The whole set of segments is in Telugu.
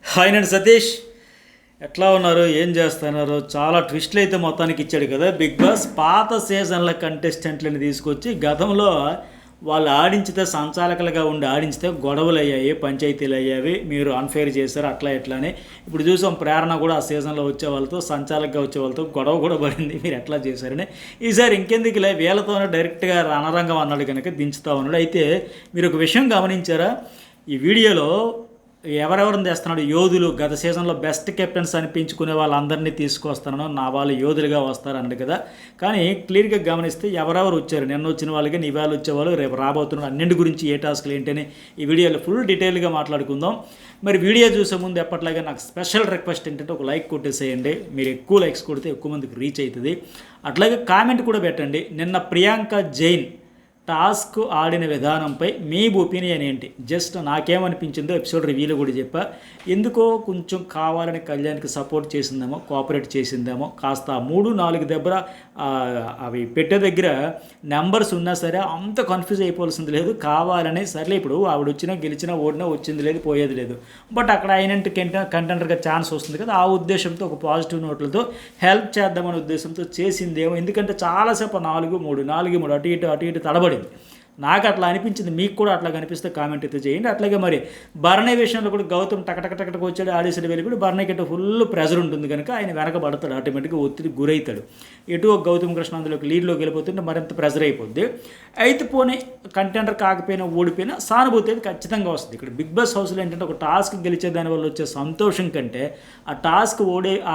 హాయ్ నేను సతీష్. ఎట్లా ఉన్నారు, ఏం చేస్తున్నారు? చాలా ట్విస్ట్లు అయితే మొత్తానికి ఇచ్చాడు కదా బిగ్ బాస్. పాత సీజన్ల కంటెస్టెంట్లని తీసుకొచ్చి గతంలో వాళ్ళు ఆడించితే సంచాలకులుగా ఉండి ఆడించితే గొడవలు అయ్యాయి, పంచాయతీలు అయ్యాయి, మీరు అన్ఫేర్ చేశారు అట్లా ఇట్లా అని. ఇప్పుడు చూసాం ప్రేరణ కూడా ఆ సీజన్లో వచ్చే వాళ్ళతో, సంచాలకుగా వచ్చే వాళ్ళతో గొడవ కూడా పడింది, మీరు ఎట్లా చేశారని. ఈసారి ఇంకెందుకులే వీళ్ళతోనే డైరెక్ట్గా రణరంగం అన్నాడు కనుక దించుతా ఉన్నాడు. అయితే మీరు ఒక విషయం గమనించారా, ఈ వీడియోలో ఎవరెవరిని తెస్తున్నాడు? యోధులు, గత సీజన్లో బెస్ట్ కెప్టెన్స్ అనిపించుకునే వాళ్ళందరినీ తీసుకొస్తాను, నా వాళ్ళు యోధులుగా వస్తారన్నాడు కదా. కానీ క్లియర్గా గమనిస్తే ఎవరెవరు వచ్చారు, నిన్న వచ్చిన వాళ్ళకి ఇవాళ వచ్చేవాళ్ళు, రేపు రాబోతున్నారు, అన్నింటి గురించి ఏ టాస్క్లు ఏంటని ఈ వీడియోలో ఫుల్ డీటెయిల్గా మాట్లాడుకుందాం. మరి వీడియో చూసే ముందు ఎప్పట్లాగా నాకు స్పెషల్ రిక్వెస్ట్ ఏంటంటే ఒక లైక్ కొట్టేసేయండి. మీరు ఎక్కువ లైక్స్ కొడితే ఎక్కువ మందికి రీచ్ అవుతుంది. అట్లాగే కామెంట్ కూడా పెట్టండి. నిన్న ప్రియాంక జైన్ టాస్క్ ఆడిన విధానంపై మీ ఒపీనియన్ ఏంటి? జస్ట్ నాకేమనిపించిందో ఎపిసోడ్ రివ్యూలో కూడా చెప్పా. ఎందుకో కొంచెం కావాలని కళ్యాణ్కి సపోర్ట్ చేసిందేమో, కోఆపరేట్ చేసిందేమో, కాస్త 3-4 దెబ్బర అవి పెట్టే దగ్గర నెంబర్స్ ఉన్నా సరే అంత కన్ఫ్యూజ్ అయిపోవాల్సింది లేదు. కావాలని సర్లే, ఇప్పుడు ఆవిడ వచ్చినా గెలిచినా ఓడినా వచ్చింది లేదు, పోయేది లేదు. బట్ అక్కడ అయినంటి కంటెంటర్గా ఛాన్స్ వస్తుంది కదా, ఆ ఉద్దేశంతో ఒక పాజిటివ్ నోట్లతో హెల్ప్ చేద్దామనే ఉద్దేశంతో చేసిందేమో. ఎందుకంటే చాలాసేపు 4-3 అటు ఇటు తడబడి నాకు అట్లా అనిపించింది. మీకు కూడా అట్లా కనిపిస్తే కామెంట్ అయితే చేయండి. అట్లాగే మరి భరణి విషయంలో కూడా గౌతమ్ టకటకటకు వచ్చాడు, ఆడేసాడు, వెళ్ళిపోయి భరణికి అంటే ఫుల్ ప్రెజర్ ఉంటుంది కనుక ఆయన వెనకబడతాడు, ఆటోమేటిక్గా ఒత్తిడి గురవుతాడు. ఎటు గౌతమ్ కృష్ణ అందులోకి లీడ్లోకి వెళ్ళిపోతుంటే మరింత ప్రెజర్ అయిపోద్ది. అయితే పోనీ కంటెండర్ కాకపోయినా ఓడిపోయినా సానుభూతి అయితే ఖచ్చితంగా వస్తుంది. ఇక్కడ బిగ్ బాస్ హౌస్లో ఏంటంటే ఒక టాస్క్ గెలిచే దానివల్ల వచ్చే సంతోషం కంటే ఆ టాస్క్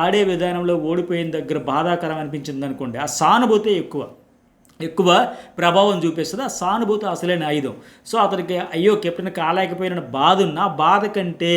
ఆడే విధానంలో ఓడిపోయిన దగ్గర బాధాకరం అనిపించింది అనుకోండి, ఆ సానుభూతి ఎక్కువ ప్రభావం చూపిస్తుంది. ఆ సానుభూతి అసలైన ఆయుధం. సో అతనికి అయ్యో కెప్టెన్ కాలేకపోయిన బాధ ఉన్న బాధ కంటే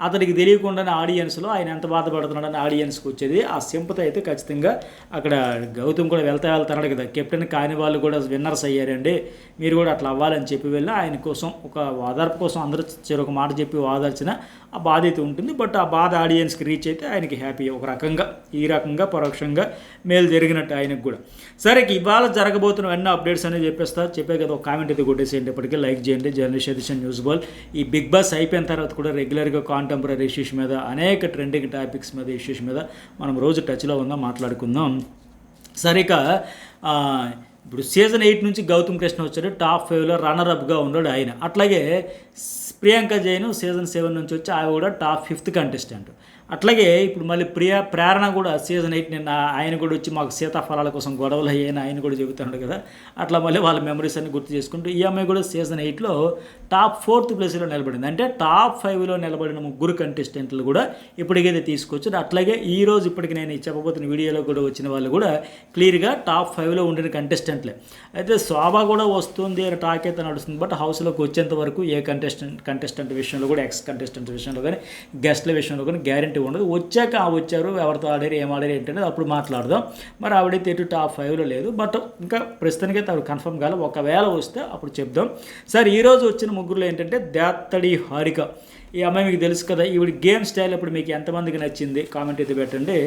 అతనికి తెలియకుండానే ఆడియన్స్లో ఆయన ఎంత బాధపడుతున్నాడని ఆడియన్స్కి వచ్చేది ఆ సింపతి అయితే ఖచ్చితంగా అక్కడ గౌతమ్ కూడా వెళ్తాడు కదా, కెప్టెన్ కాని వాళ్ళు కూడా విన్నర్స్ అయ్యారండి, మీరు కూడా అట్లా అవ్వాలని చెప్పి వెళ్ళి ఆయన కోసం ఒక ఓదార్పు కోసం అందరూ ఒక మాట చెప్పి ఓదార్చిన ఆ బాధ అయితే ఉంటుంది. బట్ ఆ బాధ ఆడియన్స్కి రీచ్ అయితే ఆయనకి హ్యాపీ, ఒక రకంగా ఈ రకంగా పరోక్షంగా మేలు జరిగినట్టు ఆయనకు కూడా. సరే, ఇవాళ జరగబోతున్న అన్ని అప్డేట్స్ అనేది చెప్పే కదా, ఒక కామెంట్ అయితే కొట్టేసేయండి, ఇప్పటికీ లైక్ చేయండి. జర్నలిస్ట్ ఎడిషన్ న్యూస్ బాల్. ఈ బిగ్ బాస్ అయిపోయిన తర్వాత కూడా రెగ్యులర్గా కాంటెంపరీ ఇష్యూస్ మీద, అనేక ట్రెండింగ్ టాపిక్స్ మీద, ఇష్యూస్ మీద మనం రోజు టచ్లో ఉందాం, మాట్లాడుకుందాం. సరిక ఇప్పుడు సీజన్ 8 నుంచి గౌతమ్ కృష్ణ వచ్చాడు, టాప్ 5లో రన్నర్అప్గా ఉన్నాడు ఆయన. అట్లాగే ప్రియాంక జైన్ సీజన్ 7 నుంచి వచ్చి ఆమె కూడా టాప్ 5th కంటెస్టెంట్. అట్లాగే ఇప్పుడు మళ్ళీ ప్రేరణ కూడా సీజన్ 8 నిన్న ఆయన కూడా వచ్చి మాకు సీతాఫలాల కోసం గొడవలు అయ్యాయని ఆయన కూడా చెబుతున్నాడు కదా. అట్లా మళ్ళీ వాళ్ళ మెమరీస్ అన్ని గుర్తు చేసుకుంటూ ఈ అమ్మాయి కూడా సీజన్ 8లో టాప్ 4th ప్లేస్లో నిలబడింది. అంటే టాప్ 5లో నిలబడిన 3 కంటెస్టెంట్లు కూడా ఇప్పటికైతే తీసుకొచ్చారు. అట్లాగే ఈరోజు ఇప్పటికి నేను చెప్పబోతున్న వీడియోలో కూడా వచ్చిన వాళ్ళు కూడా క్లియర్గా టాప్ 5లో ఉండిన కంటెస్టెంట్లే. అయితే శోభ కూడా వస్తుంది అని టాక్ అయితే నడుస్తుంది. బట్ హౌస్లోకి వచ్చేంత వరకు ఏ కంటెస్టెంట్ విషయంలో కూడా, ఎక్స్ కంటెస్టెంట్ విషయంలో కానీ, గెస్ట్ల విషయంలో కానీ గ్యారెంటీ ఉండదు. వచ్చాక వచ్చారు, ఎవరితో ఆడారు, ఏం ఆడారు ఏంటనేది అప్పుడు మాట్లాడదాం. మరి ఆవిడైతే ఎటు టాప్ 5లో లేదు. బట్ ఇంకా ప్రస్తుతానికైతే ఆవిడ కన్ఫర్మ్ కాదు. ఒకవేళ వస్తే అప్పుడు చెప్దాం. సరే, ఈరోజు వచ్చిన ముగ్గురులో ఏంటంటే దేత్తడి హారిక. ఈ అమ్మాయి మీకు తెలుసు కదా, ఈవిడ గేమ్ స్టైల్ ఇప్పుడు మీకు ఎంతమందికి నచ్చింది కామెంట్ అయితే పెట్టండి.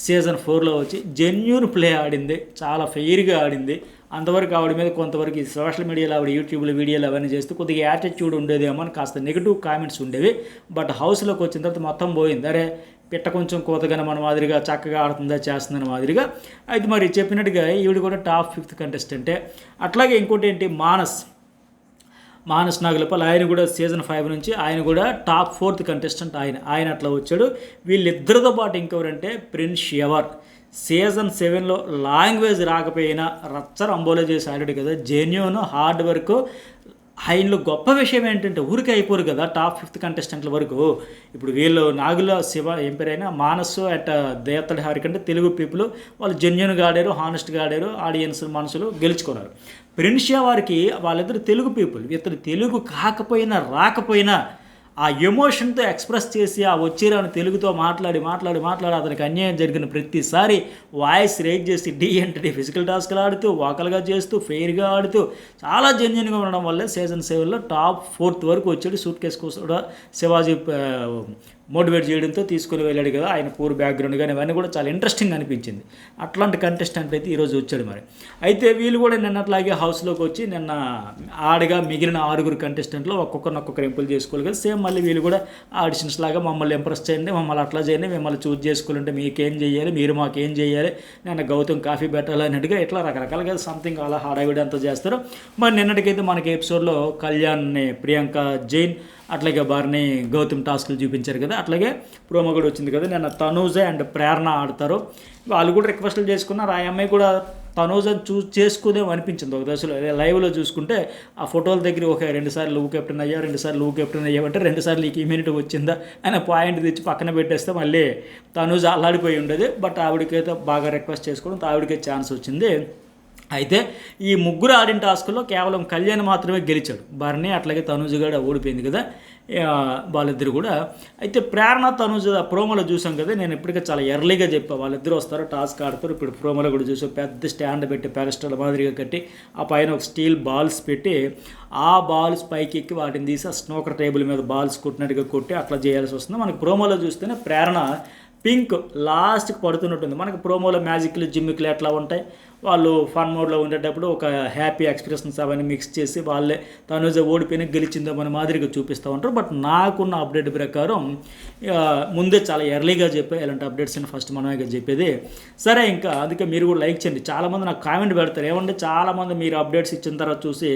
సీజన్ 4లో వచ్చి జెన్యూన్ ప్లే ఆడింది, చాలా ఫెయిర్గా ఆడింది. అంతవరకు ఆవిడ మీద కొంతవరకు సోషల్ మీడియాలో ఆవిడ యూట్యూబ్లో వీడియోలు అవన్నీ చేస్తూ కొద్దిగా యాటిట్యూడ్ ఉండేదేమో అని కాస్త నెగిటివ్ కామెంట్స్ ఉండేవి. బట్ హౌస్లోకి వచ్చిన తర్వాత మొత్తం పోయింది. అరే పిట్ట కొంచెం కోతగానే మన మాదిరిగా చక్కగా ఆడుతుందా, చేస్తుందని మాదిరిగా. అయితే మరి చెప్పినట్టుగా ఈవిడ కూడా టాప్ 5th కంటెస్టెంటే. అట్లాగే ఇంకోటి ఏంటి, మానస్ నాగులపాల్, ఆయన కూడా సీజన్ 5 నుంచి ఆయన కూడా టాప్ 4th కంటెస్టెంట్. ఆయన అట్లా వచ్చాడు. వీళ్ళిద్దరితో పాటు ఇంకెవరంటే ప్రిన్స్ ఎవర్ సీజన్ 7లో లాంగ్వేజ్ రాకపోయినా రచ్చరంబోలో చేసి ఆడాడు కదా, జెన్యూన్ హార్డ్ వర్క్. ఆయనలో గొప్ప విషయం ఏంటంటే ఊరికే అయిపోరు కదా టాప్ 5th కంటెస్టెంట్ల వరకు. ఇప్పుడు వీళ్ళు నాగుల శివ ఏం పేరైనా మానసు అట్ దేత్తడి హారిక అంటే తెలుగు పీపుల్, వాళ్ళు జెన్యూన్గా ఆడారు, హానెస్ట్గా ఆడారు, ఆడియన్స్ మనసులు గెలుచుకున్నారు. ప్రిన్షియా వారికి వాళ్ళిద్దరు తెలుగు పీపుల్, ఇతను తెలుగు రాకపోయినా ఆ ఎమోషన్తో ఎక్స్ప్రెస్ చేసి ఆ వచ్చిరాని తెలుగుతో మాట్లాడి అతనికి అన్యాయం జరిగిన ప్రతిసారి వాయిస్ రేజ్ చేసి అంటే ఫిజికల్ టాస్క్లు ఆడుతూ, వాకల్గా చేస్తూ, ఫెయిర్గా ఆడుతూ చాలా జెన్యూన్గా ఉండడం వల్ల సీజన్ 7లో టాప్ 4th వరకు వచ్చాడు. సూట్ కేసు కోసం కూడా శివాజీ మోటివేట్ చేయడంతో తీసుకుని వెళ్ళాడు కదా, ఆయన పూర్ బ్యాక్గ్రౌండ్ కానీ ఇవన్నీ కూడా చాలా ఇంట్రెస్టింగ్ అనిపించింది. అట్లాంటి కంటెస్టెంట్ అయితే ఈరోజు వచ్చాడు. మరి అయితే వీళ్ళు కూడా నిన్నట్లాగే హౌస్లోకి వచ్చి నిన్న ఆడగా మిగిలిన 6 కంటెస్టెంట్లో ఒక్కొక్కరు ఎంపిక చేసుకోవాలి కదా, సేమ్ మళ్ళీ వీళ్ళు కూడా ఆడిషన్స్ లాగా మమ్మల్ని ఇంప్రెస్ చేయండి, మమ్మల్ని అట్లా చేయండి, మిమ్మల్ని చూస్ చేసుకోవాలంటే మీకేం చేయాలి, మీరు మాకేం చేయాలి, నేను గౌతమ్ కాఫీ పెట్టాలి అన్నట్టుగా ఇట్లా రకరకాలుగా సంథింగ్ అలా హడావిడి అంతా చేస్తారు. మరి నిన్నటికైతే మనకి ఎపిసోడ్లో కళ్యాణ్ని ప్రియాంక జైన్ అట్లాగే బార్ని గౌతమ్ టాస్క్లు చూపించారు కదా, అట్లాగే ప్రోమో కూడా వచ్చింది కదా. నిన్న తనూజ అండ్ ప్రేరణ ఆడతారు. వాళ్ళు కూడా రిక్వెస్ట్లు చేసుకున్నారు. ఆ అమ్మాయి కూడా తనూజని చేసుకునే అనిపించింది ఒక దశలో. లైవ్లో చూసుకుంటే ఆ ఫోటోల దగ్గర ఒక 2 సార్లు నువ్వు కెప్టెన్ అయ్యా, 2 సార్లు నువ్వు కెప్టెన్ అయ్యావంటే 2 సార్లు నీకు ఇమ్యూనిటీ వచ్చిందా అనే పాయింట్ తెచ్చి పక్కన పెట్టేస్తే మళ్ళీ తనూజ అల్లాడిపోయి ఉండేది. బట్ ఆవిడకైతే బాగా రిక్వెస్ట్ చేసుకోవడం, ఆవిడకే ఛాన్స్ వచ్చింది. అయితే ఈ ముగ్గురు ఆడిన టాస్కుల్లో కేవలం కళ్యాణ్ మాత్రమే గెలిచాడు. భరణి అట్లాగే తనూజ కూడా ఓడిపోయింది కదా వాళ్ళిద్దరు కూడా. అయితే ప్రేరణ తనూజ ప్రోమోలో చూసాం కదా, నేను ఇప్పటికే చాలా ఎర్లీగా చెప్పాను వాళ్ళిద్దరు వస్తారు, టాస్క్ ఆడతారు. ఇప్పుడు ప్రోమోలో కూడా చూసాం, పెద్ద స్టాండ్ పెట్టి పెరస్టల్ మాదిరిగా కట్టి ఆ పైన ఒక స్టీల్ బాల్స్ పెట్టి ఆ బాల్స్ పైకి ఎక్కి వాటిని తీసి ఆ స్నోకర్ టేబుల్ మీద బాల్స్ కొట్టినట్టుగా కొట్టి అట్లా చేయాల్సి వస్తుంది. మనకు ప్రోమోలో చూస్తేనే ప్రేరణ పింక్ లాస్ట్కి పడుతున్నట్టుంది. మనకు ప్రోమోలో మ్యాజిక్లు జిమ్మిక్లు ఎట్లా ఉంటాయి, వాళ్ళు ఫన్ మోడ్లో ఉండేటప్పుడు ఒక హ్యాపీ ఎక్స్ప్రెషన్స్ అవన్నీ మిక్స్ చేసి వాళ్ళే తనూజ ఓడిపోయిన గెలిచిందో మన మాదిరిగా చూపిస్తూ ఉంటారు. బట్ నాకున్న అప్డేట్ ప్రకారం ముందే చాలా ఎర్లీగా చెప్పాయి ఇలాంటి అప్డేట్స్ అని ఫస్ట్ మనమే చెప్పేది. సరే, ఇంకా అందుకే మీరు కూడా లైక్ చేయండి. చాలామంది నాకు కామెంట్ పెడతారు, ఏమంటే చాలామంది మీరు అప్డేట్స్ ఇచ్చిన తర్వాత చూసి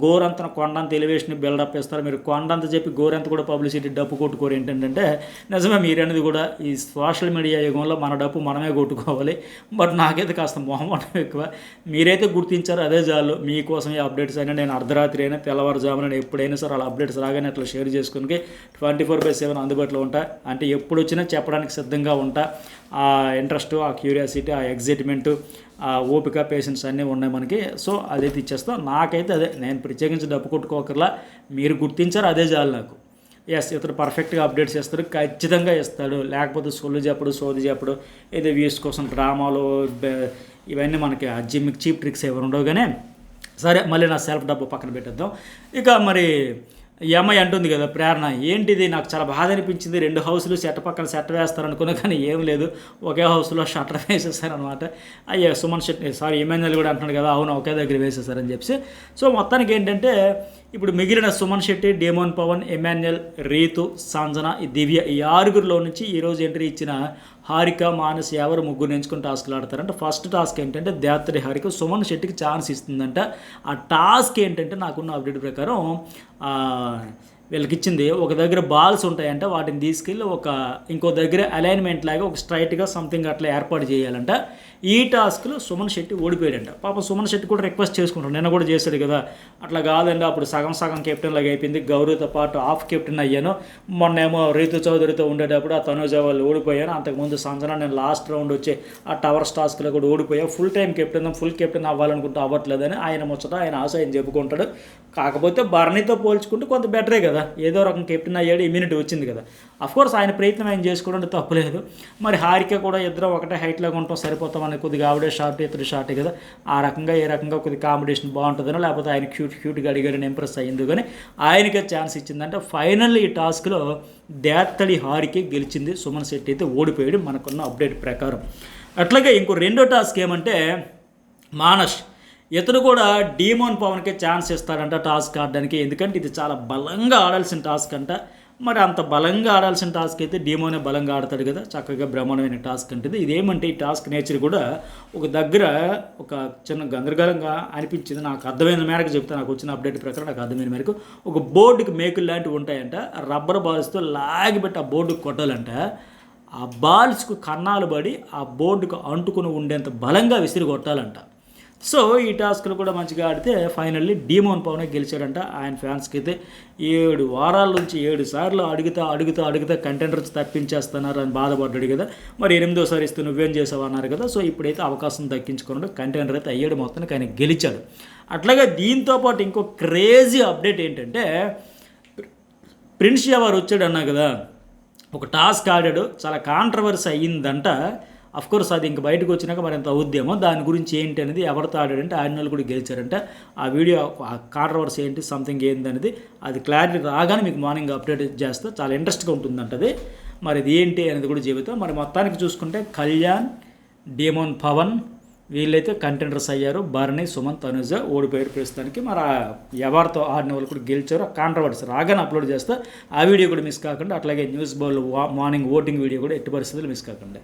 గోరంతన కొండంత ఎలివేషన్ బిల్డప్ ఇస్తారు, మీరు కొండంత చెప్పి గోరంత కూడా పబ్లిసిటీ డప్పు కొట్టుకోరు. ఏంటంటే నిజమే మీరు అనేది కూడా ఈ సోషల్ మీడియా యుగంలో మన డప్పు మనమే కొట్టుకోవాలి. బట్ నాకైతే కాస్త మొహమాటం ఎక్కువ. మీరైతే గుర్తించారు అదే చాలు. మీకోసం ఈ అప్డేట్స్ అయినా నేను అర్ధరాత్రి అయినా తెల్లవారుజామున ఎప్పుడైనా సరే అలా అప్డేట్స్ రాగానే అట్లా షేర్ చేసుకుని 24/7 అందుబాటులో ఉంటా. అంటే ఎప్పుడు వచ్చినా చెప్పడానికి సిద్ధంగా ఉంటా. ఆ ఇంట్రెస్ట్, ఆ క్యూరియాసిటీ, ఆ ఎగ్జైట్మెంట్, ఆ ఓపిక, పేషెన్స్ అన్నీ ఉన్నాయి మనకి. సో అదైతే ఇచ్చేస్తాం. నాకైతే అదే, నేను ప్రత్యేకించి డప్పు కొట్టుకోకర్లా, మీరు గుర్తించారు అదే చాలు నాకు. ఎస్, ఇతను పర్ఫెక్ట్గా అప్డేట్స్ చేస్తాడు, ఖచ్చితంగా ఇస్తాడు. లేకపోతే సొల్లు చెప్పడు, సోది చెప్పడు, ఏదో వ్యూస్ కోసం డ్రామాలు ఇవన్నీ మనకి ఆ జిమ్కి చీప్ ట్రిక్స్ ఎవరు ఉండవు. కానీ సరే, మళ్ళీ నా సెల్ఫ్ డబ్బు పక్కన పెట్టేద్దాం. ఇక మరి ఈ అమ్మాయి అంటుంది కదా ప్రేరణ, ఏంటిది నాకు చాలా బాధ అనిపించింది, 2 హౌస్లు సెట్ పక్కన సెట్ వేస్తారనుకున్నా కానీ ఏం లేదు, ఒకే హౌస్లో షట్టర్ వేసేసారనమాట. అయ్యే సుమన్ శెట్టి ఎమ్మెల్యేలు కూడా అంటున్నాడు కదా, అవును ఒకే దగ్గర వేసేసారని చెప్పి. సో మొత్తానికి ఏంటంటే ఇప్పుడు మిగిలిన సుమన్ శెట్టి, డేమోన్ పవన్, ఎమాన్యుయల్, రీతు, సంజన, దివ్య, ఈ 6గురిలో నుంచి ఈరోజు ఎంట్రీ ఇచ్చిన హారిక, మానస్ ఎవరు ముగ్గురు ఎంచుకుని టాస్క్లు ఆడతారంటే ఫస్ట్ టాస్క్ ఏంటంటే దేవతడి హారిక సుమన్ శెట్టికి ఛాన్స్ ఇస్తుందంట. ఆ టాస్క్ ఏంటంటే నాకున్న అప్డేట్ ప్రకారం వీళ్ళకి ఇచ్చింది, ఒక దగ్గర బాల్స్ ఉంటాయంట, వాటిని తీసుకెళ్ళి ఇంకో దగ్గర అలైన్మెంట్ లాగా ఒక స్ట్రైట్గా సంథింగ్ అట్లా ఏర్పాటు చేయాలంట. ఈ టాస్క్లో సుమన్ శెట్టి ఓడిపోయాడంట. పాపం సుమన్ శెట్టి కూడా రిక్వెస్ట్ చేసుకుంటాడు, నిన్న కూడా చేశాడు కదా, అట్లా కాదండి అప్పుడు సగం కెప్టెన్ లాగా అయిపోయింది, గౌరవ్తో పాటు హాఫ్ కెప్టెన్ అయ్యాను, మొన్నేమో రీతు చౌదరితో ఉండేటప్పుడు ఆ తనూజ వాళ్ళు ఓడిపోయాను, అంతకుముందు సంజన నేను లాస్ట్ రౌండ్ వచ్చే ఆ టవర్స్ టాస్క్లో కూడా ఓడిపోయా, ఫుల్ కెప్టెన్ అవ్వాలనుకుంటూ అవ్వట్లేదని ఆయన ముచ్చట, ఆయన ఆశ ఆయన చెప్పుకుంటాడు. కాకపోతే భరణితో పోల్చుకుంటే కొంత బెటరే కదా, ఏదో రకం కెప్టెన్ అయ్యాడు, ఇమ్యూనిటీ వచ్చింది కదా. అఫ్కోర్స్ ఆయన ప్రయత్నం ఆయన చేసుకోవడం తప్పలేదు. మరి హారిక కూడా ఇద్దరు ఒకటే హైట్లాగా ఉంటాం, సరిపోతామని కొద్దిగా ఆవిడే షార్ట్, ఇతడు షార్ట్ కదా, ఆ రకంగా ఏ రకంగా కొద్దిగా కాంపిటీషన్ బాగుంటుందనో, లేకపోతే ఆయన క్యూట్గా అడిగారని ఇంప్రెస్ అయ్యింది కానీ ఆయనకే ఛాన్స్ ఇచ్చిందంటే ఫైనల్ ఈ టాస్క్లో దేత్తడి హారిక గెలిచింది, సుమన్ శెట్టి అయితే ఓడిపోయాడు మనకున్న అప్డేట్ ప్రకారం. అట్లాగే ఇంకో రెండో టాస్క్ ఏమంటే మానస్, ఇతను కూడా డీమోన్ పవన్కే ఛాన్స్ ఇస్తాడంట టాస్క్ ఆడడానికి. ఎందుకంటే ఇది చాలా బలంగా ఆడాల్సిన టాస్క్ అంట. మరి అంత బలంగా ఆడాల్సిన టాస్క్ అయితే డీమోనే బలంగా ఆడతాడు కదా, చక్కగా బ్రహ్మాండమైన టాస్క్ అంటే. ఇదేమంటే ఈ టాస్క్ నేచర్ కూడా ఒక దగ్గర ఒక చిన్న గందరగోళంగా అనిపించింది, నాకు అర్థమైన మేరకు చెప్తాను, నాకు వచ్చిన అప్డేట్ ప్రకారం నాకు అర్థమైన మేరకు ఒక బోర్డుకి మేకులు లాంటివి ఉంటాయంట, రబ్బర్ బాల్స్తో లాగిపెట్టి ఆ బోర్డుకి కొట్టాలంట. ఆ బాల్స్కు కన్నాలు పడి ఆ బోర్డుకు అంటుకుని ఉండేంత బలంగా విసిరి కొట్టాలంట. సో ఈ టాస్క్లు కూడా మంచిగా ఆడితే ఫైనల్లీ డీమోన్ పవన్ గెలిచాడంట. ఆయన ఫ్యాన్స్కి అయితే 7 వారాల నుంచి 7 సార్లు అడుగుతా కంటెండర్స్ తప్పించేస్తున్నారు అని బాధపడ్డాడు కదా. మరి 8వ ఇస్తూ నువ్వేం చేసావు అన్నారు కదా. సో ఇప్పుడైతే అవకాశం దక్కించుకున్నాడు, కంటెండర్ అయితే అయ్యాడు, మొత్తానికి ఆయన గెలిచాడు. అట్లాగే దీంతోపాటు ఇంకో క్రేజీ అప్డేట్ ఏంటంటే ప్రిన్స్ ఎవరు వచ్చాడు అన్నా కదా, ఒక టాస్క్ ఆడాడు, చాలా కాంట్రవర్సీ అయ్యిందంట. అఫ్కోర్స్ అది ఇంక బయటకు వచ్చినాక మరి ఎంత అవుద్దేమో, దాని గురించి ఏంటి అనేది, ఎవరితో ఆడాడంటే ఆడిన వాళ్ళు కూడా గెలిచారంట. ఆ వీడియో ఆ కాంట్రవర్సీ ఏంటి సంథింగ్ ఏంటి అనేది అది క్లారిటీ రాగానే మీకు మార్నింగ్ అప్డేట్ చేస్తే చాలా ఇంట్రెస్ట్గా ఉంటుందంట అది. మరి ఇది ఏంటి అనేది కూడా చెబుతాం. మరి మొత్తానికి చూసుకుంటే కళ్యాణ్, డేమోన్ పవన్, వీళ్ళైతే కంటెండర్స్ అయ్యారు. భరణి, సుమంత్, తనుజ ఓడిపోయారు ప్రస్తుతానికి. మరి ఎవరితో ఆడిన వాళ్ళు కూడా గెలిచారు. ఆ కాంట్రవర్సీ రాగానే అప్లోడ్ చేస్తా. ఆ వీడియో కూడా మిస్ కాకుండా, అట్లాగే news bowl morning voting video కూడా ఎట్టి పరిస్థితులు మిస్ కాకుండా.